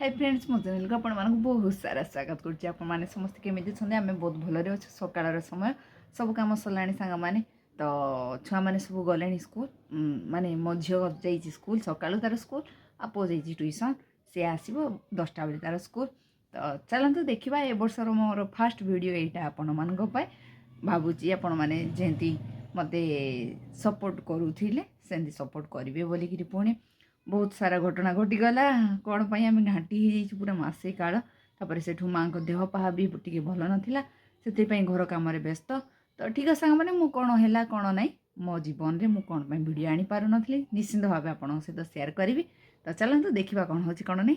Hi friends मो channel को आपण बहुत सारा स्वागत करें समस्त केमी आम बहुत भलरे अच्छे सकाल समय सब कम सरला सांग मैंने तो छुआ मैंने सब गले स्कूल माने मो झी जा स्कूल सका तार स्कूल आ पु जा ट्यूशन सी आसो 10टा बेले तार स्कूल तो चलते देखा ए बर्षर मोर फास्ट वीडियो यहाँ आपण मान भावुची आपण मैंने जमी मत सपोर्ट करुले सेमती सपोर्ट करेंगे बोलिकी पुणी बहुत सारा घटना घटीगला कौन पर आम घाटी हो पूरा मसे काल तापर से माँ को देह पाहा भी टी भल नाला से घर कम व्यस्त तो ठीक है सांग मैंने मुझे कौन है कौन ना मो जीवन में मुझे कौन वीडियो आनी पार नी निश्चिंत भाव आप सहित सेयार करी तो चलते देखा कौन हो कौन नहीं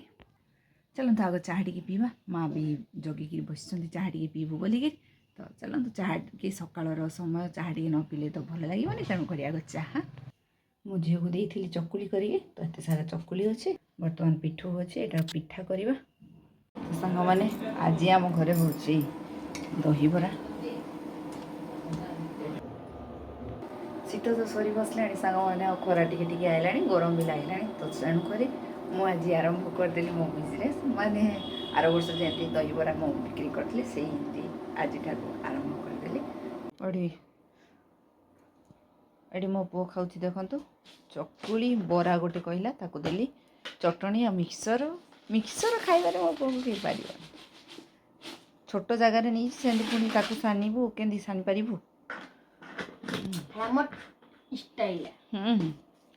चलते आग चाह टी पीवा माँ भी जगिकी बस चाह टी पीबू बोलिकी तो चलते चाह टी सकाल समय चाह टी न पीले तो भल लगे तेणुक आग चाह मो झील को देती चकुली करी तो एत सारा चकुली अच्छे बर्तमान पिठू अच्छे यहाँ पिठा करवा तो सांग मैंने आज आम घरे हूँ दहीबरा शीत तो सरी बसला सांग मैंने खरा टी आईला गरम भी लगला तो तेणुक मुझे आरंभ करदेली मो बिजनेस माने आर वर्ष जमी दहीबरा मु बिक्री करी से आज आरंभ करदेली पढ़ी एटी मो पुओ खाऊँ देखु चकुली बरा गोटे कहला ताकू देली चटनी आ मिक्सर मिक्सर खाइबार मो पुओ को पार छोट जगार नहीं से पुणी ताकू सानबू के सानी पारू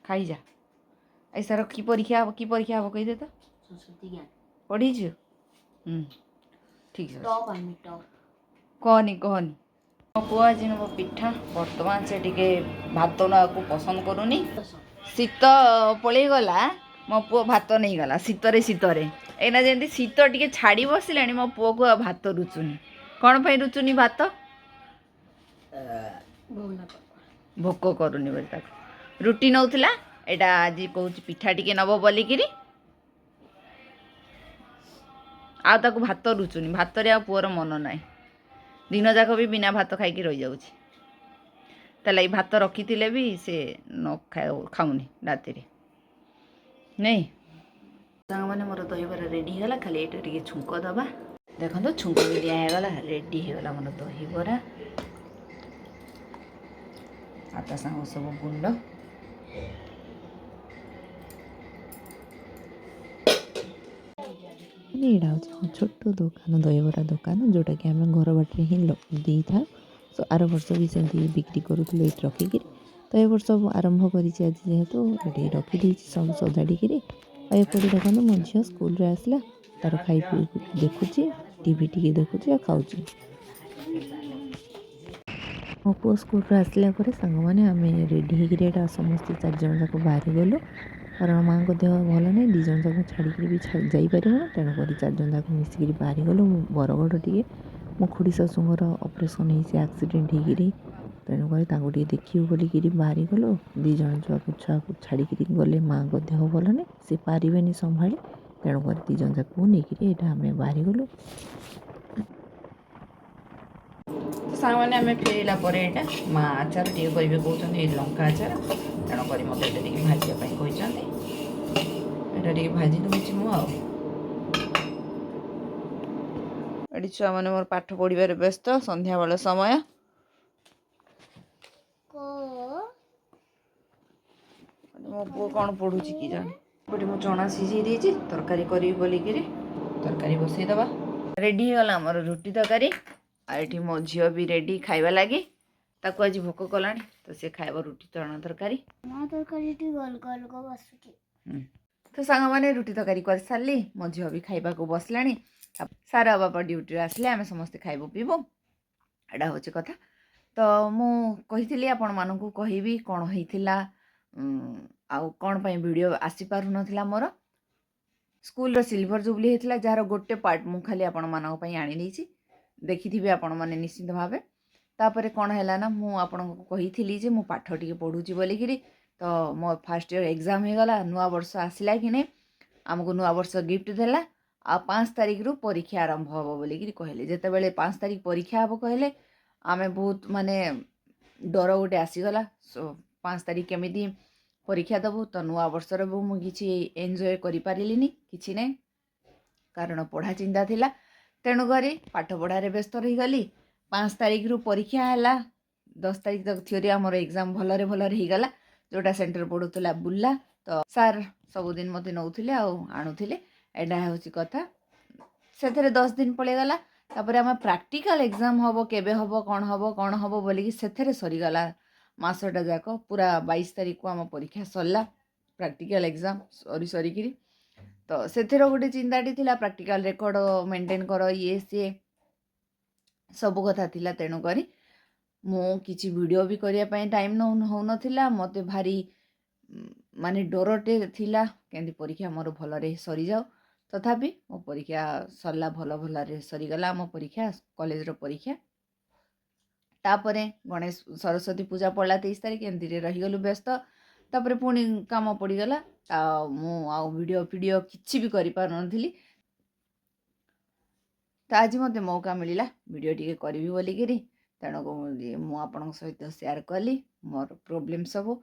खाई जा ऐसा की परीक्षा हम कहीदे तो पढ़ी ठीक है कहनी कहनी मो पुओ आज नब पिठा बर्तमान से टिके भात ना पसंद करूनी शीत पलैगला मो पुओ भात नहीं गला शीतरे शीतरे एना जमी शीत टिके छाड़ी बसला मो पुओ को भात रुचुनी कौन पर रुचुनी भात भोक करूनी बोली रुटी नौला एटा आज कहूँ पिठा टिके नब बोलिकी आ भात रुचुनी भात रे आ पुओर मन ना दिन जाक भी बिना भात खाई रही जाऊँगी भात रखी भी से न खाऊनी राति नहीं सांग मैंने मोर दहीबरा रेडी होगा खाली ये टे छुंक दबा देखो छुंक भी दिगला रेडी होगा मोर दहीबरा आता सांग सब गुंड यहाँ हूँ छोट दुकान दहीबरा दुकान जोटा कि आम घर बाटे ही दे था सो आर वर्ष भी सेमती बिक्री करूँ ये रखिकी तो ये वर्ष आरंभ कर जेहेतु ये रखीदे सब सजाड़ी एपटे देखो मो झी स्कूल आसला तार खाई पी देखुची टीवी टी देखुची खाऊँ मो पु स्कूल आसला सांग मैंने आम रेडी होकर समस्ते 4 जन जाक बाहरी गलु कारण माँ को देह भल नहीं 2 जन जाक छाड़ी भी जापर तेणुक 4 जन जाक मिसिक बाहरी गलु बरगढ़ टे मो खुड़ी शाशुर ऑपरेशन हो एक्सीडेंट होकर तेणुक टे देखू बोलिकी बाहरी गलु 2 जन छुआ को छाड़ी गले माँ को देह भल नहीं सी पारे संभाली तेणुक 2 जन जाक नहीं आम बाहरी गलु सांग मैंने आम फेरला माँ आचार टे करेंगे कहते लंका आचार तेणुक मत भाजापी कहते भाजी दूसरी मुझे छुआ मैंने मोर पाठ पढ़ार व्यस्त संध्या बेल समय मो पु कौन पढ़ू कि जाने मु चना सीझे देती तरकारी करी बोलिकी तरकारी बसईदबा रेडी होगा आमर रुटी तरकारी आठी मो झील भी रेडी खाइबा लगी ताको आज भोक कला तो सी खाइब रुटी चना तरकारी तो सांग मैंने रुटी तरकारी कर सारी मो झील भी खाइबा को बसला सारा बापा ड्यूटी आसले आम समस्ते खाइबू पीबू एटा हूँ कथा तो मुझे आपण मानू कहबी कौन होता आउ कौन पर वीडियो आसी पारु नथिला मोर स्कूल सिल्वर जुबली होता जार गोटे पार्ट मु खाली आपण मानक पई आनी देछि देखिथिबे आपण माने निश्चित भावे तापर कौन है ना मु आपण को कही जे मु पाठ टिके पढ़ुची बोलिकी तो मो फर्स्ट ईयर एग्जाम हो गला नुआ वर्ष आसला कि नहीं आमको नुआ वर्ष गिफ्ट देला आ 5 तारिख रु परीक्षा आरंभ हम बोलिकी कहले जिते बड़े 5 तारिख परीक्षा हम कहले आमे बहुत माने डर गोटे आसीगला 5 तारिख केमिति परीक्षा दबू तो नुआ वर्षर भी मुझे एंजॉय कर पारिलिनी किछि नहीं कारण पढ़ा चिंता थिला तेणु करी पाठ पढ़ारे व्यस्त रहीगली 5 तारिख रु परीक्षा है 10 तारिख तक थ्योरी आमर एग्जाम भलरे भलरे होगला जोटा सेंटर पड़ूला बुला तो सार सबुदिन मत नौले आणुले एटा हूँ कथा से 10 दिन पलैगला तापर आम प्रैक्टिकल एग्जाम हम केबे हम कौन हम बोलिकी से सरीगला मसटा जाक पूरा 22 तारिख को आम परीक्षा सरला प्रैक्टिकल एग्जाम सरी तो से गोटे चिंताटी थिला प्रैक्टिकल रेकर्ड मेंटेन कर ये सी सब कथा थिला तेणुक मु किसी वीडियो भी करने टाइम हो ना मत भारी माने डरटे थिला केंदी परीक्षा मोर भलरे सरी जाओ तथापि मो परीक्षा सरला भल भल सरीगला मो परीक्षा कॉलेज रो परीक्षा तापरे गणेश सरस्वती पूजा पड़ा 23 तारिख एमती रहीगलु व्यस्त तापरे पुणी काम पड़गला मु वीडियो किसी भी करि पार नथिली तो आज मते मौका मिलला वीडियो टिके करबी बोलिकी तेणुक मु आपण सहित शेयर कली मोर प्रोब्लेम सब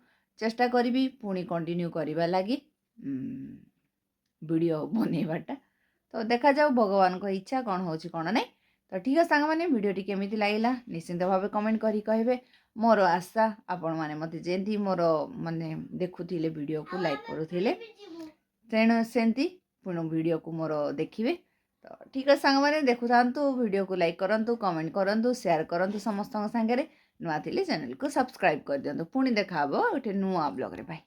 चेष्टा करी पुणी कंटिन्यू करने लगी वीडियो बनैबाटा तो देखा जाऊ भगवान को इच्छा कौन हो कौन नहीं तो ठीक है सांग मैंने वीडियो केमिति लागला निश्चिंत भाव कमेंट करी कहे मोर आशा आपण मैंने मत जेंती मोर माने देखुथिले वीडियो को लाइक करुथिले तेणु सेंती पुणी वीडियो को मोर देखिए तो ठीक है सांग मैंने देखु थांतु वीडियो को लाइक करंतु कमेंट करंतु शेयर करंतु समस्त संगे नुआ थिले चैनल को सब्सक्राइब कर दियंतु पुणी देखा गोटे नुआ ब्लॉग रे बाय।